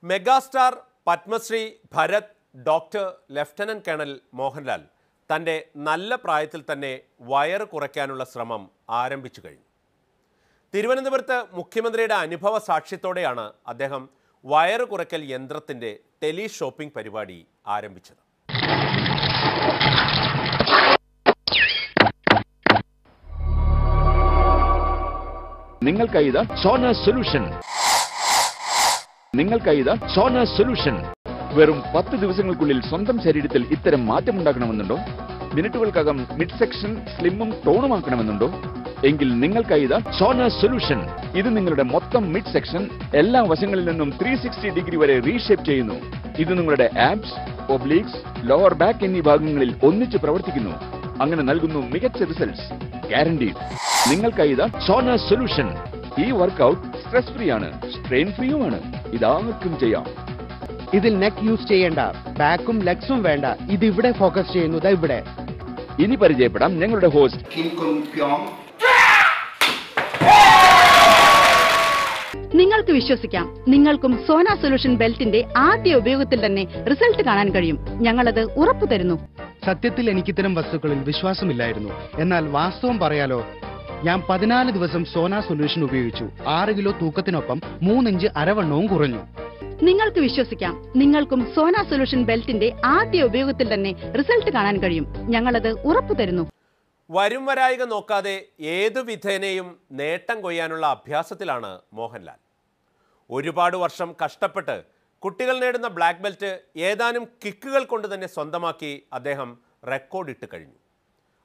Megastar Padmashri Bharat doctor lieutenant colonel Mohanlal തൻ്റെ നല്ല പ്രായത്തിൽ തന്നെ വയറ് കുറയ്ക്കാനുള്ള ശ്രമം ആരംഭിച്ചു കഴിഞ്ഞു. തിരുവനന്തപുരത്ത് മുഖ്യമന്ത്രിയുടെ അനുഭവ സാക്ഷ്യത്തോടെയാണ് അദ്ദേഹം വയറ് കുറയ്ക്കൽ യന്ത്രത്തിൻ്റെ ടെലി ഷോപ്പിംഗ് പരിപാടി ആരംഭിച്ചത്. നിങ്ങൾക്കായി സോന സൊല്യൂഷൻ വെറും 10 ദിവസങ്ങൾക്കുള്ളിൽ സ്വന്തം ശരീരത്തിൽ ഇത്തരം മാറ്റമുണ്ടാക്കണമെന്നുണ്ടോ? മിനിറ്റുകൾക്കകം മിഡ് സെക്ഷൻ സ്ലിമ്മും ടോണുമാക്കണമെന്നുണ്ടോ? എങ്കിൽ നിങ്ങൾക്കായി സോന സൊല്യൂഷൻ. ഇത് നിങ്ങളുടെ മൊത്തം മിഡ് സെക്ഷൻ എല്ലാ വശങ്ങളിൽ നിന്നും 360 ഡിഗ്രി വരെ റീഷേപ്പ് ചെയ്യുന്നു. ഇത് നിങ്ങളുടെ ആബ്സ്, ഒബ്ലീക്സ്, ലോവർ ബാക്ക് എന്നീ ഭാഗങ്ങളിൽ ഒന്നിച്ച് പ്രവർത്തിക്കുന്നു. അങ്ങനെ നൽകുന്നു മികച്ച റിസൾട്ട്സ്, ഗ്യാരണ്ടീഡ്. നിങ്ങൾക്കായി സോന സൊല്യൂഷൻ. ഈ വർക്കൗട്ട് സ്ട്രെസ് ഫ്രീ ആണ്, സ്ട്രെയിൻ ഫ്രീയുമാണ്. ഇതാർക്കും ചെയ്യാം. ഇതിൽ നെക്ക് യൂസ് ചെയ്യേണ്ട, ബാക്കും ലെഗ്സും വേണ്ട. ഇത് ഇവിടെ ഫോക്കസ് ചെയ്യുന്നത് ഇവിടെ. ഇനി പരിചയപ്പെടാം ഞങ്ങളുടെ ഹോസ്റ്റ്. നിങ്ങൾക്ക് വിശ്വസിക്കാം, നിങ്ങൾക്കും സോന സൊല്യൂഷൻ ബെൽറ്റിന്റെ ആദ്യ ഉപയോഗത്തിൽ തന്നെ റിസൾട്ട് കാണാൻ കഴിയും. ഞങ്ങളത് ഉറപ്പു തരുന്നു. സത്യത്തിൽ എനിക്കിത്തരം വസ്തുക്കളിൽ വിശ്വാസമില്ലായിരുന്നു. എന്നാൽ വാസ്തവം പറയാലോ, ഞാൻ 14 ദിവസം സോന സൊല്യൂഷൻ ഉപയോഗിച്ചു. 6 കിലോ തൂക്കത്തിനൊപ്പം 3 ഇഞ്ച് അരവണ്ണവും കുറഞ്ഞു. നിങ്ങൾക്ക് വിശ്വസിക്കാം, നിങ്ങൾക്കും സോന സൊല്യൂഷൻ ബെൽറ്റിന്റെ ആദ്യ ഉപയോഗത്തിൽ തന്നെ റിസൾട്ട് കാണാൻ കഴിയും. ഞങ്ങളത് ഉറപ്പു തരുന്നു. വരും വരായിക നോക്കാതെ ഏതു വിധേനയും നേട്ടം കൊയ്യാനുള്ള അഭ്യാസത്തിലാണ് മോഹൻലാൽ. ഒരുപാട് വർഷം കഷ്ടപ്പെട്ട് കുട്ടികൾ നേടുന്ന ബ്ലാക്ക് ബെൽറ്റ് ഏതാനും കിക്കുകൾ കൊണ്ട് തന്നെ സ്വന്തമാക്കി അദ്ദേഹം റെക്കോർഡിട്ട് കഴിഞ്ഞു.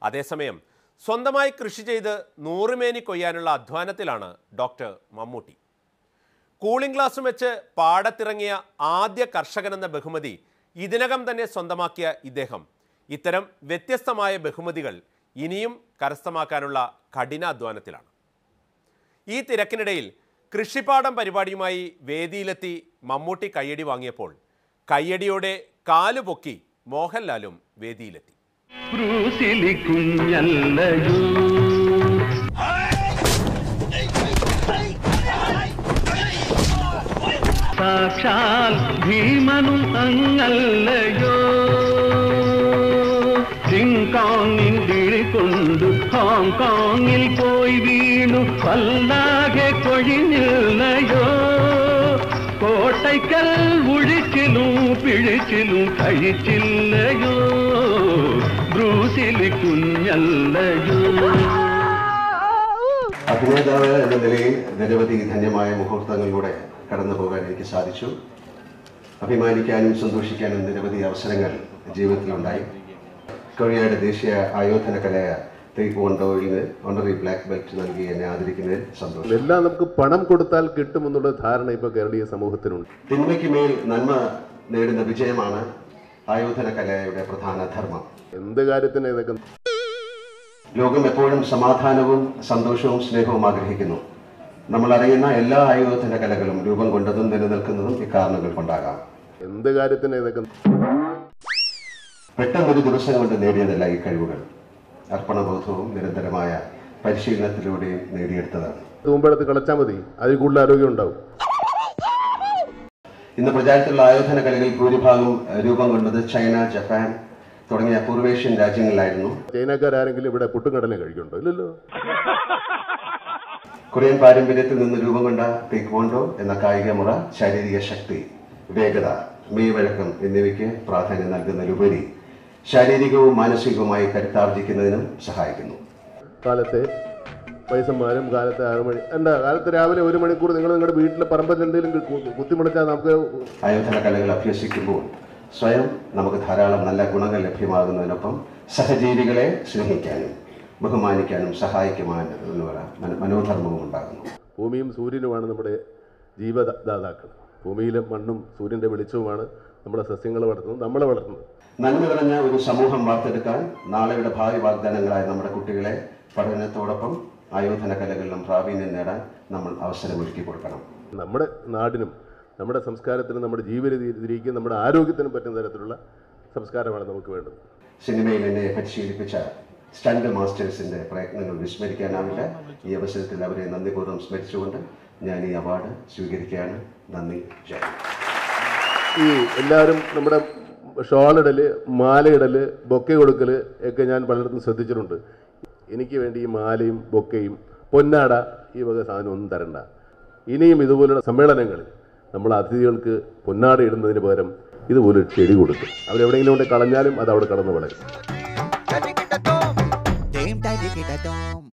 അതേസമയം സ്വന്തമായി കൃഷി ചെയ്ത് 100 മേനി കൊയ്യാനുള്ള അധ്വാനത്തിലാണ് ഡോക്ടർ മമ്മൂട്ടി. കൂളിംഗ് ഗ്ലാസും വെച്ച് പാടത്തിറങ്ങിയ ആദ്യ കർഷകനെന്ന ബഹുമതി ഇതിനകം തന്നെ സ്വന്തമാക്കിയ ഇദ്ദേഹം ഇത്തരം വ്യത്യസ്തമായ ബഹുമതികൾ ഇനിയും കരസ്ഥമാക്കാനുള്ള കഠിനാധ്വാനത്തിലാണ്. ഈ തിരക്കിനിടയിൽ കൃഷിപ്പാടം പരിപാടിയുമായി വേദിയിലെത്തി മമ്മൂട്ടി കയ്യടി വാങ്ങിയപ്പോൾ കയ്യടിയോടെ കാലുപൊക്കി മോഹൻലാലും വേദിയിലെത്തി. സാക്ഷാൽ ഭീമനും അങ്ങല്ലയോ, ചിങ്കോങ്ങിൻ വിളികൊണ്ട് ഹോങ്കോങ്ങിൽ പോയി വീണു വല്ലാകെ കൊഴിഞ്ഞില്ലയോ, കോട്ടയ്ക്കൽ ഒഴിച്ചിലും പിഴിച്ചിലും കഴിച്ചില്ലയോ, ബ്രൂസിലി കുഞ്ഞല്ലയോ. അഭിനേതാവ് എന്ന നിലയിൽ നിരവധി ധന്യമായ മുഹൂർത്തങ്ങളിലൂടെ കടന്നു പോകാൻ എനിക്ക് സാധിച്ചു. അഭിമാനിക്കാനും സന്തോഷിക്കാനും നിരവധി അവസരങ്ങൾ ജീവിതത്തിലുണ്ടായി. കൊറിയയുടെ ദേശീയ ആയോധന കലയ തൈക്വോണ്ടോയിന് ഓണററി ബ്ലാക്ക് ബെൽറ്റ് നൽകി എന്നെ ആദരിക്കുന്നതിൽ സന്തോഷം. എല്ലാം നമുക്ക് പണം കൊടുത്താൽ കിട്ടുമെന്നുള്ള ധാരണ ഇപ്പോൾ കേരളീയ സമൂഹത്തിനുണ്ട്. തിന്മയ്ക്ക് മേൽ നന്മ നേടുന്ന വിജയമാണ് ആയോധന കലയുടെ പ്രധാന ധർമ്മം. എന്ത് കാര്യത്തിന് ഇതൊക്കെ? ലോകം എപ്പോഴും സമാധാനവും സന്തോഷവും സ്നേഹവും ആഗ്രഹിക്കുന്നു. നമ്മൾ അറിയുന്ന എല്ലാ ആയോധന കലകളും രൂപം കൊണ്ടതും നിലനിൽക്കുന്നതും ഇക്കാരണങ്ങൾ കൊണ്ടാകാം. എന്ത് കാര്യത്തിന് ഇതൊക്കെ? പെട്ടെന്നൊരു ദിവസം കൊണ്ട് നേടിയതല്ല ഈ കഴിവുകൾ. അർപ്പണബോധവും നിരന്തരമായ പരിശീലനത്തിലൂടെയും നേടിയെടുത്തതാണ്. തൂമ്പെടുത്ത് കളിച്ചാൽ മതി, അതിൽ കൂടുതൽ ആരോഗ്യം ഉണ്ടാവും. ഇന്ന് പ്രചാരത്തിലുള്ള ആയോധന കലകളിൽ ഭൂരിഭാഗം രൂപം കൊണ്ടത് ചൈന, ജപ്പാൻ തുടങ്ങിയ പൂർവേഷ്യൻ രാജ്യങ്ങളിലായിരുന്നു. ചൈനക്കാരെങ്കിലും ഇവിടെ പുട്ടുകടല കഴിക്കുന്നുണ്ടോ? ഇല്ലല്ലോ. കൊറിയൻ പാരമ്പര്യത്തിൽ നിന്ന് രൂപം കൊണ്ട തൈക്വോണ്ടോ എന്ന കായിക മുറ ശാരീരിക ശക്തി, വേഗത, മെയ്വഴക്കം എന്നിവയ്ക്ക് പ്രാധാന്യം നൽകുന്നതിലുപരി ശാരീരികവും മാനസികവുമായി കരുത്താർജിക്കുന്നതിനും സഹായിക്കുന്നു. കാലത്തെ വയസ്സന്മാരും കാലത്തെ 6 മണി കാലത്ത് രാവിലെ 1 മണിക്കൂർ നിങ്ങൾ നിങ്ങളുടെ വീട്ടിലെ പറമ്പിൽ എന്തെങ്കിലും കുത്തിമുളച്ചാൽ നമുക്ക് ആയോധന കലകൾ അഭ്യസിക്കുമ്പോൾ സ്വയം നമുക്ക് ധാരാളം നല്ല ഗുണങ്ങൾ ലഭ്യമാകുന്നതിനൊപ്പം സഹജീവികളെ സ്നേഹിക്കാനും ബഹുമാനിക്കാനും സഹായിക്കുവാനുള്ള മനോധർമ്മവും ഉണ്ടാകുന്നു. ഭൂമിയും സൂര്യനുമാണ് നമ്മുടെ ജീവദാതാക്കൾ. ഭൂമിയിലെ മണ്ണും സൂര്യൻ്റെ വെളിച്ചവുമാണ് നമ്മുടെ സസ്യങ്ങളെ വളർത്തുന്നത്, നമ്മളെ വളർത്തുന്നത്. നന്മ നിറഞ്ഞ ഒരു സമൂഹം വാർത്തെടുക്കാൻ നാളെയുടെ ഭാവി വാഗ്ദാനങ്ങളായ നമ്മുടെ കുട്ടികളെ പഠനത്തോടൊപ്പം ആയോധന കലകളിലും പ്രാവീണ്യം നേടാൻ നമ്മൾ അവസരമൊരുക്കി കൊടുക്കണം. നമ്മുടെ നാടിനും നമ്മുടെ സംസ്കാരത്തിനും നമ്മുടെ ജീവിത രീതിക്കും നമ്മുടെ ആരോഗ്യത്തിനും പറ്റുന്ന തരത്തിലുള്ള സംസ്കാരമാണ് നമുക്ക് വേണ്ടത്. സിനിമയിൽ എന്നെ പരിശീലിപ്പിച്ച സ്റ്റണ്ട് മാസ്റ്റേഴ്സിൻ്റെ പ്രയത്നങ്ങൾ വിസ്മരിക്കാനാവില്ല. ഈ അവസരത്തിൽ അവരെ നന്ദിപൂർവ്വം സ്മരിച്ചുകൊണ്ട് ഞാൻ ഈ അവാർഡ് സ്വീകരിക്കുകയാണ്. നന്ദി. ജയ്. ഈ എല്ലാവരും നമ്മുടെ ഷോളിടൽ, മാലയിടൽ, ബൊക്കെ കൊടുക്കൽ ഒക്കെ ഞാൻ പലയിടത്തും ശ്രദ്ധിച്ചിട്ടുണ്ട്. എനിക്ക് വേണ്ടി ഈ മാലയും ബൊക്കയും പൊന്നാട ഈ വക സാധനം ഒന്നും തരണ്ട. ഇനിയും ഇതുപോലുള്ള സമ്മേളനങ്ങളിൽ നമ്മൾ അതിഥികൾക്ക് പൊന്നാട ഇടുന്നതിന് പകരം ഇതുപോലെ ചെടി കൊടുക്കും. അവരെവിടെയെങ്കിലും കൊണ്ട് കളഞ്ഞാലും അത് അവിടെ കടന്നു വളരും.